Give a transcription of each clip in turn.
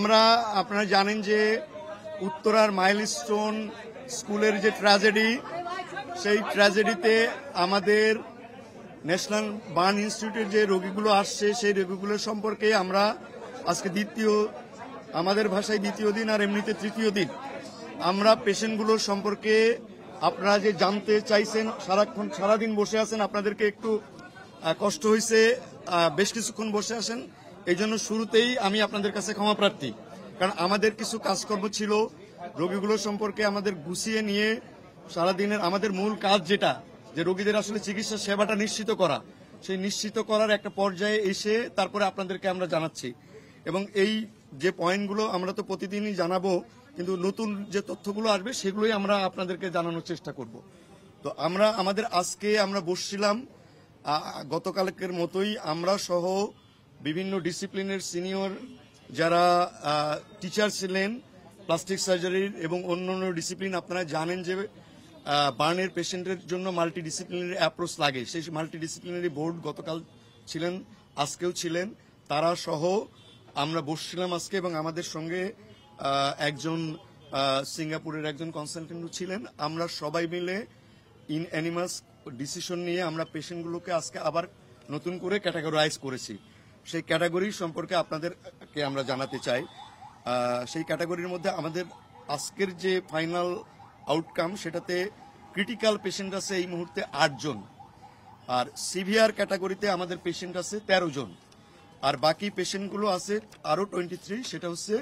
আমরা আপনারা জানেন যে উত্তরার মাইলস্টোন স্কুলের যে ট্র্যাজেডি, সেই ট্র্যাজেডিতে আমাদের ন্যাশনাল বার্ন ইনস্টিটিউটের যে রোগীগুলো আসছে সেই রোগীগুলোর সম্পর্কে আমরা আজকে আমাদের ভাষায় দ্বিতীয় দিন আর এমনিতে তৃতীয় দিন আমরা পেশেন্টগুলোর সম্পর্কে আপনারা যে জানতে চাইছেন, সারাদিন বসে আছেন, আপনাদেরকে একটু কষ্ট হয়েছে, বেশ কিছুক্ষণ বসে আসেন, এই জন্য শুরুতেই আমি আপনাদের কাছে ক্ষমা প্রার্থী। কারণ আমাদের কিছু কাজকর্ম ছিল রোগীগুলোর সম্পর্কে আমাদের গুছিয়ে নিয়ে সারাদিনের আমাদের মূল কাজ যেটা, যে রোগীদের আসলে চিকিৎসা সেবাটা নিশ্চিত করা, সেই নিশ্চিত করার একটা পর্যায়ে এসে তারপরে আপনাদেরকে আমরা জানাচ্ছি। এবং এই যে পয়েন্টগুলো আমরা তো প্রতিদিনই জানাবো, কিন্তু নতুন যে তথ্যগুলো আসবে সেগুলোই আমরা আপনাদেরকে জানানোর চেষ্টা করব। তো আজকে আমরা বসছিলাম গতকালকের মতোই, আমরা সহ বিভিন্ন ডিসিপ্লিনের সিনিয়র যারা টিচার ছিলেন প্লাস্টিক সার্জারির এবং অন্যান্য ডিসিপ্লিন। আপনারা জানেন যে বার্নের পেশেন্টের জন্য মাল্টি ডিসিপ্লিনারি অ্যাপ্রোচ লাগে, সেই মাল্টি ডিসিপ্লিনারি বোর্ড গতকাল ছিলেন, আজকেও ছিলেন, তারা সহ আমরা বসছিলাম আজকে। এবং আমাদের সঙ্গে একজন সিঙ্গাপুরের একজন কনসালটেন্টও ছিলেন। আমরা সবাই মিলে ইন অ্যানিমাস ডিসিশন নিয়ে আমরা পেশেন্টগুলোকে আজকে আবার নতুন করে ক্যাটাগরাইজ করেছি। সেই ক্যাটাগরি সম্পর্কে আপনাদেরকে আমরা জানাতে চাই। সেই ক্যাটাগরির মধ্যে আমাদের আজকের যে ফাইনাল আউটকাম, সেটাতে ক্রিটিক্যাল পেশেন্ট আছে এই মুহূর্তে 8 জন, আর সিভিয়ার ক্যাটাগরিতে আমাদের পেশেন্ট আছে 13 জন, আর বাকি পেশেন্টগুলো আছে আরো 23, সেটা হচ্ছে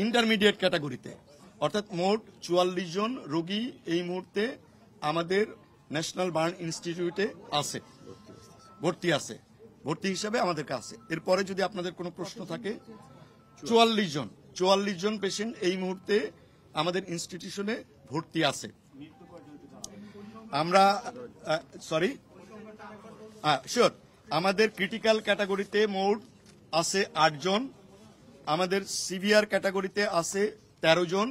ইন্টারমিডিয়েট ক্যাটাগরিতে। অর্থাৎ মোট 44 জন রোগী এই মুহূর্তে আমাদের ন্যাশনাল বার্ন ইনস্টিটিউটে আছে, ভর্তি হিসাবে আমাদের কাছে। এরপরে যদি আপনাদের কোনো প্রশ্ন থাকে, 44 জন পেশেন্ট এই মুহূর্তে আমাদের ইনস্টিটিউশনে ভর্তি আছে। আমাদের ক্রিটিক্যাল ক্যাটাগরিতে মোট আছে 8 জন, আমাদের সিভিয়ার ক্যাটাগরিতে আছে 13 জন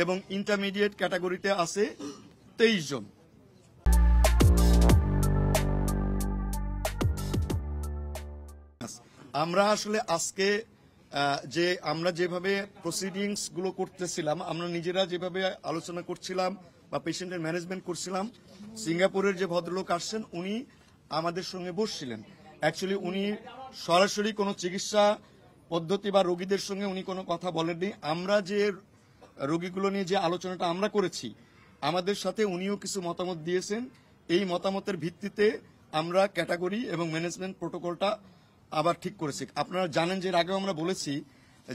এবং ইন্টারমিডিয়েট ক্যাটাগরিতে আছে 23 জন। আমরা আসলে আজকে আমরা যেভাবে প্রসিডিংস গুলো করতেছিলাম, আমরা নিজেরা যেভাবে আলোচনা করছিলাম বা পেশেন্টের ম্যানেজমেন্ট করছিলাম, সিঙ্গাপুরের যে ভদ্রলোক আসছেন উনি আমাদের সঙ্গে বসছিলেন। অ্যাকচুয়ালি উনি সরাসরি কোনো চিকিৎসা পদ্ধতি বা রোগীদের সঙ্গে উনি কোনো কথা বলেননি। আমরা যে রোগীগুলো নিয়ে যে আলোচনাটা আমরা করেছি, আমাদের সাথে উনিও কিছু মতামত দিয়েছেন। এই মতামতের ভিত্তিতে আমরা ক্যাটাগরি এবং ম্যানেজমেন্ট প্রোটোকলটা আবার ঠিক করেছি। আপনারা জানেন যে এর আগেও আমরা বলেছি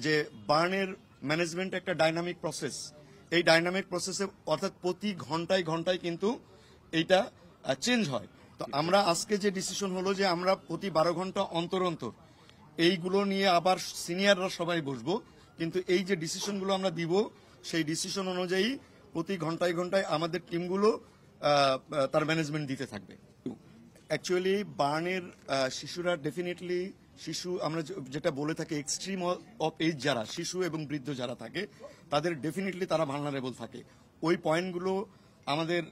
যে বার্নের ম্যানেজমেন্ট একটা ডাইনামিক প্রসেস। এই ডাইনামিক প্রসেসে অর্থাৎ প্রতি ঘন্টায় কিন্তু এইটা চেঞ্জ হয়। তো আমরা আজকে যে ডিসিশন হলো যে আমরা প্রতি 12 ঘন্টা অন্তর এইগুলো নিয়ে আবার সিনিয়ররা সবাই বসবো, কিন্তু এই যে ডিসিশনগুলো আমরা দিব সেই ডিসিশন অনুযায়ী প্রতি ঘন্টায় আমাদের টিমগুলো তার ম্যানেজমেন্ট দিতে থাকবে। অ্যাকচুয়ালি বার্নের শিশুরা ডেফিনেটলি আমরা যেটা বলে থাকি এক্সট্রিম অফ এজ যারা শিশু এবং বৃদ্ধ যারা থাকে তাদের ডেফিনেটলি তারা ভালনারেবল থাকে। ওই পয়েন্টগুলো আমাদের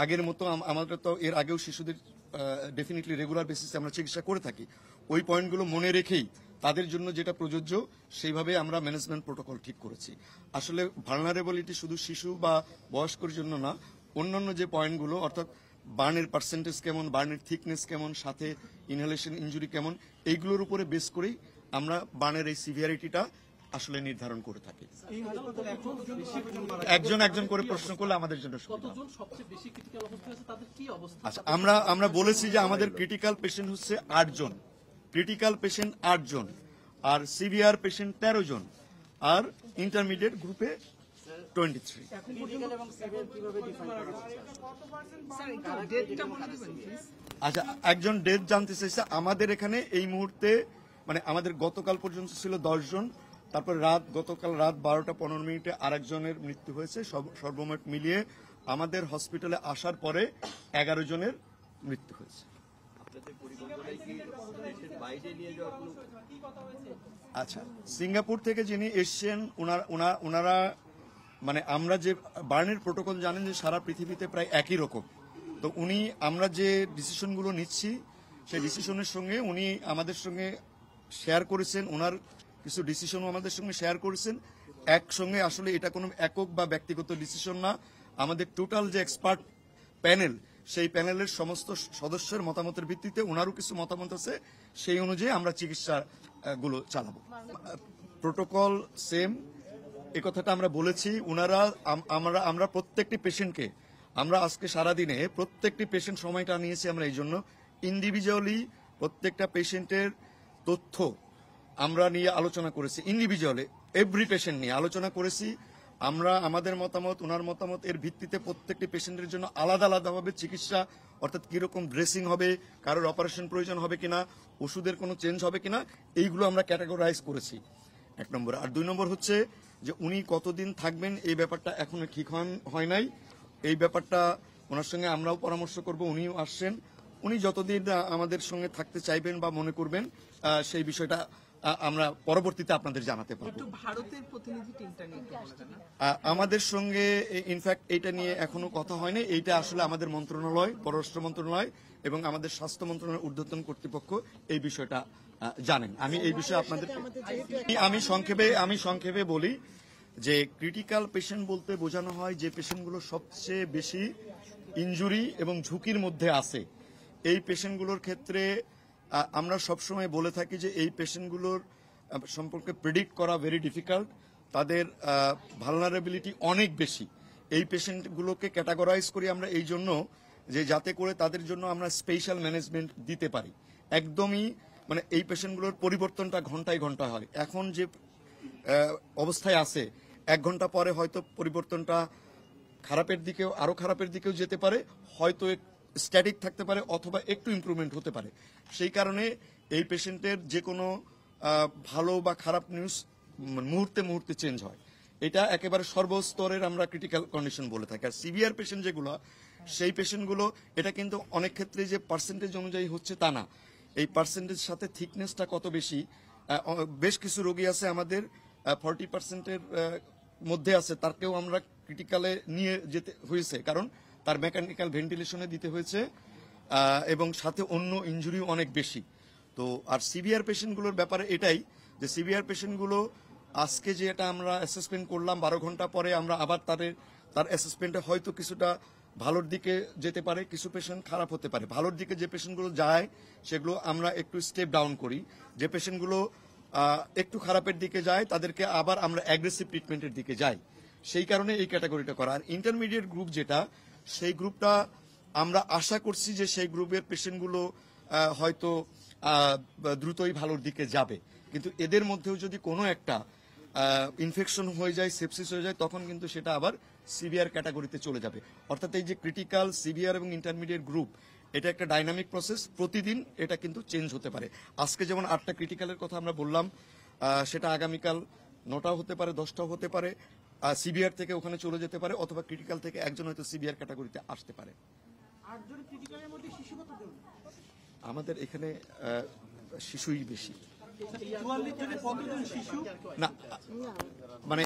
আগের মতো, আমাদের তো এর আগেও শিশুদের ডেফিনেটলি রেগুলার বেসিসে আমরা চিকিৎসা করে থাকি। ওই পয়েন্টগুলো মনে রেখেই তাদের জন্য যেটা প্রযোজ্য সেইভাবে আমরা ম্যানেজমেন্ট প্রোটোকল ঠিক করেছি। আসলে ভালনারেবিলিটি শুধু শিশু বা বয়স্কর জন্য না, অন্যান্য যে পয়েন্টগুলো অর্থাৎ বার্নের পার্সেন্টেজ কেমন, বার্নের থিকনেস কেমন, সাথে ইনহেলেশন ইনজুরি কেমন, এইগুলোর উপরে বেস করেই আমরা বার্নের এই সিভিয়ারিটিটা আসলে নির্ধারণ করে থাকি। একজন করে প্রশ্ন করলে আমাদের জন্য আচ্ছা, আমরা বলেছি যে আমাদের ক্রিটিক্যাল পেশেন্ট হচ্ছে 8 জন, আর সিভিয়ার পেশেন্ট 13 জন, আর ইন্টারমিডিয়েট গ্রুপে 23। আচ্ছা, একজন ডেথ জানতে চাইছে। আমাদের এখানে এই মুহূর্তে মানে আমাদের গতকাল পর্যন্ত ছিল 10 জন, তারপর গতকাল রাত 12টা 15 মিনিটে আরেকজনের মৃত্যু হয়েছে। সর্বমোট মিলিয়ে আমাদের হসপিটালে আসার পরে 11 জনের মৃত্যু হয়েছে। আচ্ছা, সিঙ্গাপুর থেকে যিনি এসছেন ওনারা মানে আমরা যে বার্নের প্রোটোকল জানেন যে সারা পৃথিবীতে প্রায় একই রকম। তো আমরা যে ডিসিশনগুলো নিচ্ছি সেই ডিসিশনের সঙ্গে উনি আমাদের সঙ্গে শেয়ার করেছেন ওনার কিছু ডিসিশনও আমাদের সঙ্গে শেয়ার করেছেন। একসঙ্গে আসলে এটা কোনো একক বা ব্যক্তিগত ডিসিশন না, আমাদের টোটাল যে এক্সপার্ট প্যানেল, সেই প্যানেলের সমস্ত সদস্যের মতামতের ভিত্তিতে ওনারও কিছু মতামত আছে, সেই অনুযায়ী আমরা চিকিৎসা গুলো চালাবো। প্রোটোকল সেম, এই কথাটা আমরা বলেছি। ওনারা আমরা প্রত্যেকটি পেশেন্টকে, আমরা আজকে সারাদিনে প্রত্যেকটি পেশেন্ট সময়টা নিয়েছি আমরা এই জন্য ইন্ডিভিজুয়ালি প্রত্যেকটা পেশেন্টের তথ্য আমরা নিয়ে আলোচনা করেছি, ইন্ডিভিজুয়ালি এভরি পেশেন্ট নিয়ে আলোচনা করেছি। আমরা আমাদের মতামত, ওনার মতামত এর ভিত্তিতে প্রত্যেকটি পেশেন্টের জন্য আলাদা আলাদাভাবে চিকিৎসা, অর্থাৎ কিরকম ড্রেসিং হবে, কারোর অপারেশন প্রয়োজন হবে কিনা, ওষুধের কোনো চেঞ্জ হবে কিনা, এইগুলো আমরা ক্যাটাগরাইজ করেছি, 1 নম্বর। আর 2 নম্বর হচ্ছে যে উনি কতদিন থাকবেন এই ব্যাপারটা এখনো ঠিক হয় নাই। এই ব্যাপারটা ওনার সঙ্গে আমরাও পরামর্শ করব, উনিও আসছেন। উনি যতদিন আমাদের সঙ্গে থাকতে চাইবেন বা মনে করবেন সেই বিষয়টা আমরা পরবর্তীতে আপনাদের জানাতে পারবো। ভারতের প্রতিনিধি টিমটা নিয়ে আমাদের সঙ্গে ইনফ্যাক্ট এটা নিয়ে এখনো কথা হয়নি। এইটা আসলে আমাদের মন্ত্রণালয়, পররাষ্ট্র মন্ত্রণালয় এবং আমাদের স্বাস্থ্য মন্ত্রণালয়ের ঊর্ধ্বতন কর্তৃপক্ষ এই বিষয়টা জানেন। আমি এই বিষয়ে আপনাদের আমি সংক্ষেপে বলি যে ক্রিটিক্যাল পেশেন্ট বলতে বোঝানো হয় যে পেশেন্টগুলো সবচেয়ে বেশি ইনজুরি এবং ঝুঁকির মধ্যে আছে। এই পেশেন্টগুলোর ক্ষেত্রে আমরা সবসময় বলে থাকি যে এই পেশেন্টগুলোর সম্পর্কে প্রেডিক্ট করা ভেরি ডিফিকাল্ট, তাদের ভালনারেবিলিটি অনেক বেশি। এই পেশেন্টগুলোকে ক্যাটাগরাইজ করি আমরা এই জন্য যে যাতে করে তাদের জন্য আমরা স্পেশাল ম্যানেজমেন্ট দিতে পারি। একদমই মানে এই পেশেন্টগুলোর পরিবর্তনটা ঘন্টায় ঘন্টায় হয়। এখন যে অবস্থায় আছে 1 ঘন্টা পরে হয়তো পরিবর্তনটা খারাপের দিকেও, আরো খারাপের দিকেও যেতে পারে, হয়তো স্ট্যাটিক থাকতে পারে অথবা একটু ইমপ্রুভমেন্ট হতে পারে। সেই কারণে এই পেশেন্টের যে কোনো ভালো বা খারাপ নিউজ মুহূর্তে মুহূর্তে চেঞ্জ হয়। এটা একেবারে সর্বস্তরের আমরা ক্রিটিক্যাল কন্ডিশন বলে থাকি। আর সিভিয়ার পেশেন্ট যেগুলো, সেই পেশেন্টগুলো এটা কিন্তু অনেক ক্ষেত্রে যে পার্সেন্টেজ অনুযায়ী হচ্ছে তা না, এই পার্সেন্টেজ সাথে থিকনেসটা কত বেশি। বেশ কিছু রোগী আছে আমাদের 40%-এর মধ্যে আছে, তারকেও আমরা ক্রিটিক্যালে নিয়ে যেতে হয়েছে, কারণ তার মেকানিক্যাল ভেন্টিলেশনে দিতে হয়েছে এবং সাথে অন্য ইনজুরিও অনেক বেশি। তো আর সিভিয়ার পেশেন্টগুলোর ব্যাপারে এটাই যে সিভিয়ার পেশেন্টগুলো আজকে যে এটা আমরা অ্যাসেসমেন্ট করলাম, 12 ঘন্টা পরে আমরা আবার তার অ্যাসেসমেন্টে হয়তো কিছুটা ভালোর দিকে যেতে পারে, কিছু পেশেন্ট খারাপ হতে পারে। ভালোর দিকে যে পেশেন্টগুলো যায় সেগুলো আমরা একটু স্টেপ ডাউন করি, যে পেশেন্টগুলো একটু খারাপের দিকে যায় তাদেরকে আবার আমরা অ্যাগ্রেসিভ ট্রিটমেন্টের দিকে যাই। সেই কারণে এই ক্যাটাগরিটা করা। আর ইন্টারমিডিয়েট গ্রুপ যেটা, সেই গ্রুপটা আমরা আশা করছি যে সেই গ্রুপের পেশেন্টগুলো হয়তো দ্রুতই ভালোর দিকে যাবে, কিন্তু এদের মধ্যেও যদি কোনো একটা ইনফেকশন হয়ে যায়, সেপসিস হয়ে যায়, তখন কিন্তু সেটা আবার সিভিয়ার ক্যাটাগরিতে চলে যাবে। অর্থাৎ এই যে ক্রিটিক্যাল, সিভিয়ার এবং ইন্টারমিডিয়েট গ্রুপ, এটা একটা ডাইনামিক প্রসেস, প্রতিদিন এটা কিন্তু চেঞ্জ হতে পারে। আজকে যেমন 8টা ক্রিটিক্যালের কথা আমরা বললাম, সেটা আগামীকাল 9টাও হতে পারে, 10টাও হতে পারে। সিভিয়ার থেকে ওখানে চলে যেতে পারে, অথবা ক্রিটিক্যাল থেকে একজন হয়তো সিভিয়ার ক্যাটাগরিতে আসতে পারে। আমাদের এখানে শিশুই বেশি না, মানে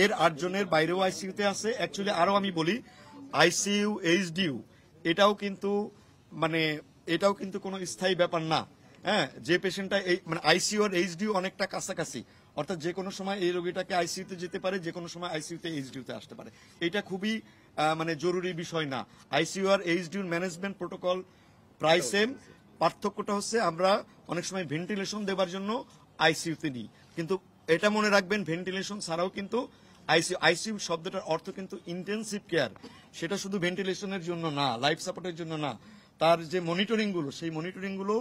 এর 8 জনের বাইরেও আইসিইউতে আছে। অ্যাকচুয়ালি আরো আমি বলি, আইসিইউ, এইচডিইউ এটাও কিন্তু কোনো স্থায়ী ব্যাপার না। হ্যাঁ, যে পেশেন্টটা মানে আইসিইউ আর এইচডিইউ অনেকটা কাছাকাছি, অর্থাৎ যে কোনো সময় এই রোগীটাকে আইসিইউতে যেতে পারে, যে কোনো সময় আইসিইউতে, এইচডিইউতে আসতে পারে। এটা খুবই মানে জরুরি বিষয় না। আইসিইউ আর এইচডিইউর ম্যানেজমেন্ট প্রোটোকল প্রায় সেম। পার্থক্যটা হচ্ছে আমরা অনেক সময় ভেন্টিলেশন দেওয়ার জন্য আইসিইউতে নিই, কিন্তু এটা মনে রাখবেন ভেন্টিলেশন ছাড়াও কিন্তু আইসিইউ শব্দটার অর্থ কিন্তু ইন্টেনসিভ কেয়ার। সেটা শুধু ভেন্টিলেশনের জন্য না, লাইফ সাপোর্টের জন্য না, তার যে মনিটরিং গুলো, সেই মনিটরিং গুলো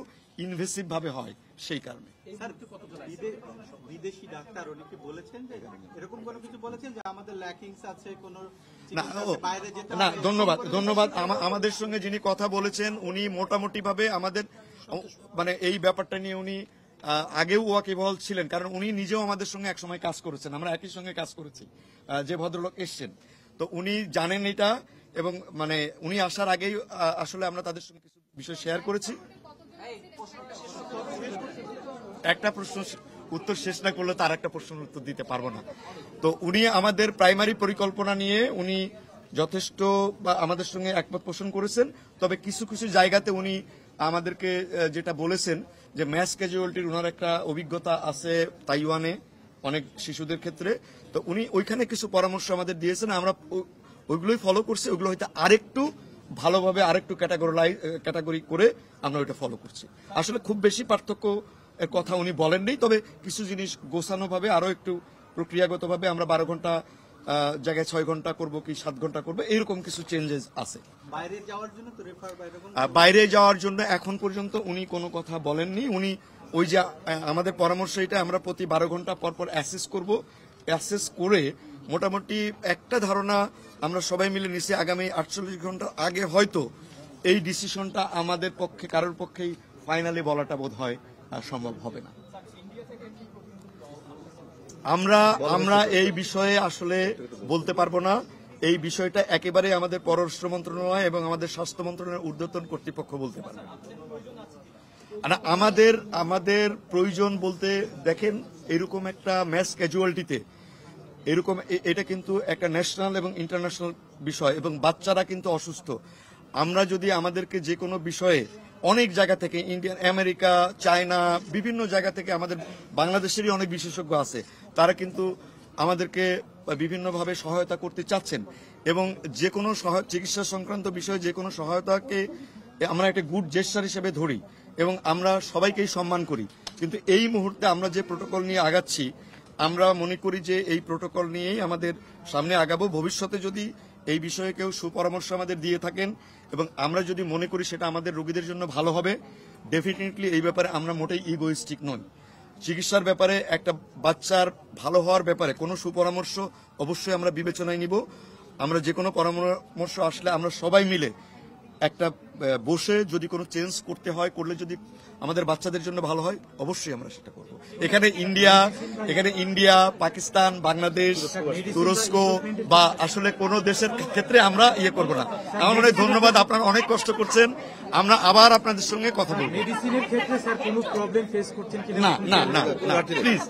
ইনভেসিভ ভাবে হয়। সেই কারণে বিদেশি ডাক্তার অনেকে বলেছেন যে এরকম কোনো কিছু বলেছেন যে আমাদের ল্যাকিংস আছে, কোনো না। ধন্যবাদ। আমাদের সঙ্গে যিনি কথা বলেছেন উনি মোটামুটি ভাবে আমাদের মানে এই ব্যাপারটা নিয়ে উনি আগেও ওয়াকিবহাল ছিলেন, কারণ উনি নিজেও আমাদের সঙ্গে একসময় কাজ করেছেন, আমরা একই সঙ্গে কাজ করেছি। যে ভদ্রলোক এসছেন, তো উনি জানেন এটা, এবং মানে উনি আসার আগেই আসলে আমরা তাদের সঙ্গে কিছু বিষয় শেয়ার করেছি। একটা প্রশ্ন উত্তর শেষ না করলে তার একটা প্রশ্নের উত্তর দিতে পারবো না। তো উনি আমাদের প্রাইমারি পরিকল্পনা নিয়ে উনি যথেষ্ট আমাদের সঙ্গে একমত পোষণ করেছেন, তবে কিছু কিছু জায়গাতে উনি আমাদেরকে যেটা বলেছেন যে ম্যাস ক্যাজুয়ালিটির ওনার একটা অভিজ্ঞতা আছে তাইওয়ানে অনেক শিশুদের ক্ষেত্রে, তো উনি ওইখানে কিছু পরামর্শ আমাদের দিয়েছেন, আমরা ওইগুলোই ফলো করছি। ওইগুলো হয়তো আরেকটু ভালোভাবে আরেকটু ক্যাটাগরি করে আমরা ওইটা ফলো করছি। আসলে খুব বেশি পার্থক্য এর কথা উনি বলেননি, তবে কিছু জিনিস গোছানো ভাবে আরো একটু প্রক্রিয়াগতভাবে আমরা 12 ঘন্টা জায়গায় 6 ঘন্টা করব কি 7 ঘন্টা করব, এরকম কিছু চেঞ্জেস আছে। বাইরে যাওয়ার জন্য তো রেফার বা এরকম বাইরে যাওয়ার জন্য এখন পর্যন্ত উনি কোনো কথা বলেননি। উনি ওই যে আমাদের পরামর্শ, এটা আমরা প্রতি 12 ঘন্টা পর পর অ্যাসেস করব, অ্যাসেস করে মোটামুটি একটা ধারণা আমরা সবাই মিলে নিছি আগামী 48 ঘন্টা আগে হয়তো এই ডিসিশনটা আমাদের পক্ষে কারোর পক্ষেই ফাইনালি বলাটা বোধ হয় সম্ভব হবে না। আমরা এই বিষয়ে আসলে বলতে পারবো না। এই বিষয়টা একেবারে আমাদের পররাষ্ট্র মন্ত্রণালয় এবং আমাদের স্বাস্থ্য মন্ত্রণালয়ের ঊর্ধ্বতন কর্তৃপক্ষ বলতে পারবে। আমাদের প্রয়োজন বলতে দেখেন, এরকম একটা ম্যাস ক্যাজুয়ালিটিতে এরকম এটা কিন্তু একটা ন্যাশনাল এবং ইন্টারন্যাশনাল বিষয়, এবং বাচ্চারা কিন্তু অসুস্থ। আমরা যদি আমাদেরকে যে কোনো বিষয়ে অনেক জায়গা থেকে, ইন্ডিয়ান, আমেরিকা, চায়না, বিভিন্ন জায়গা থেকে, আমাদের বাংলাদেশেরই অনেক বিশেষজ্ঞ আছে, তারা কিন্তু আমাদেরকে বিভিন্নভাবে সহায়তা করতে চাচ্ছেন, এবং যে কোনো চিকিৎসা সংক্রান্ত বিষয়ে যে কোনো সহায়তাকে আমরা একটা গুড জেস্টার হিসেবে ধরি এবং আমরা সবাইকেই সম্মান করি। কিন্তু এই মুহূর্তে আমরা যে প্রোটোকল নিয়ে আগাচ্ছি, আমরা মনে করি যে এই প্রোটোকল নিয়েই আমাদের সামনে আগাবো। ভবিষ্যতে যদি এই বিষয়ে কেউ সুপরামর্শ আমাদের দিয়ে থাকেন এবং আমরা যদি মনে করি সেটা আমাদের রোগীদের জন্য ভালো হবে, ডেফিনেটলি এই ব্যাপারে আমরা মোটেই ইগোইস্টিক নই। চিকিৎসার ব্যাপারে, একটা বাচ্চার ভালো হওয়ার ব্যাপারে কোনো সুপরামর্শ অবশ্যই আমরা বিবেচনায় নিব। আমরা যে কোনো পরামর্শ আসলে আমরা সবাই মিলে একটা বসে যদি কোনো চেঞ্জ করতে হয়, করলে যদি আমাদের বাচ্চাদের জন্য ভালো হয়, অবশ্যই আমরা সেটা করব। এখানে ইন্ডিয়া, পাকিস্তান, বাংলাদেশ, তুরস্ক বা আসলে কোন দেশের ক্ষেত্রে আমরা ইয়ে করব না। আমার মনে হয় ধন্যবাদ, আপনারা অনেক কষ্ট করছেন। আমরা আবার আপনাদের সঙ্গে কথা বলবো। মেডিসিনের ক্ষেত্রে স্যার কোনো প্রবলেম ফেস করছেন কিনা? না, প্লিজ,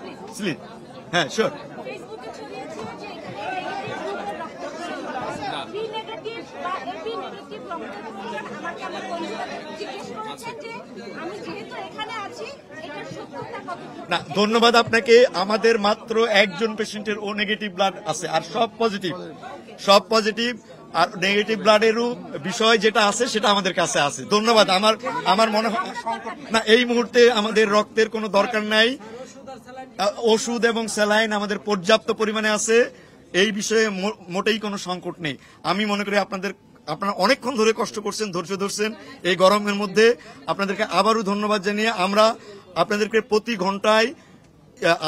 হ্যাঁ, শিওর। ফেসবুকে ছড়িয়েছিল যে বি নেগেটিভ বা এবি নেগেটিভ রক্তের আমাকে আমার বন্ধুরা জিজ্ঞেস করেছেন যে আমি যেহেতু এখানে আছি এটার সত্যতা কতটুকু। না, ধন্যবাদ আপনাকে। আমাদের মাত্র একজন পেশেন্টের ও নেগেটিভ ব্লাড আছে, আর সব পজিটিভ। আর নেগেটিভ ব্লাডেরও বিষয় যেটা আছে সেটা আমাদের কাছে আছে। ধন্যবাদ। আমার মনে হয় না এই মুহূর্তে আমাদের রক্তের কোনো দরকার নাই। ওষুধ এবং স্যালাইন আমাদের পর্যাপ্ত পরিমাণে আছে, এই বিষয়ে মোটেই কোনো সংকট নেই। আমি মনে করি আপনারা অনেকক্ষণ ধরে কষ্ট করছেন, ধৈর্য ধরছেন এই গরমের মধ্যে। আপনাদেরকে আবারও ধন্যবাদ জানিয়ে আমরা আপনাদেরকে প্রতি ঘন্টায়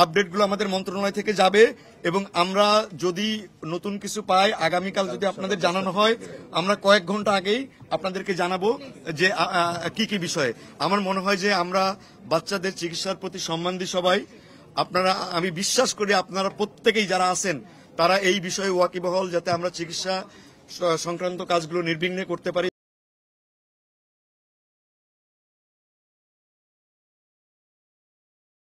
আপডেটগুলো আমাদের মন্ত্রণালয় থেকে যাবে, এবং আমরা যদি নতুন কিছু পাই আগামীকাল যদি আপনাদের জানানো হয়, আমরা কয়েক ঘন্টা আগেই আপনাদেরকে জানাবো যে কি বিষয়ে। আমার মনে হয় যে আমরা বাচ্চাদের চিকিৎসার প্রতি সম্মান দিই সবাই। আমি বিশ্বাস করি আপনারা প্রত্যেকেই যারা আছেন তারা এই বিষয়ে ওয়াকিবহাল, যাতে আমরা চিকিৎসা সংক্রান্ত কাজগুলো নির্বিঘ্নে করতে পারি।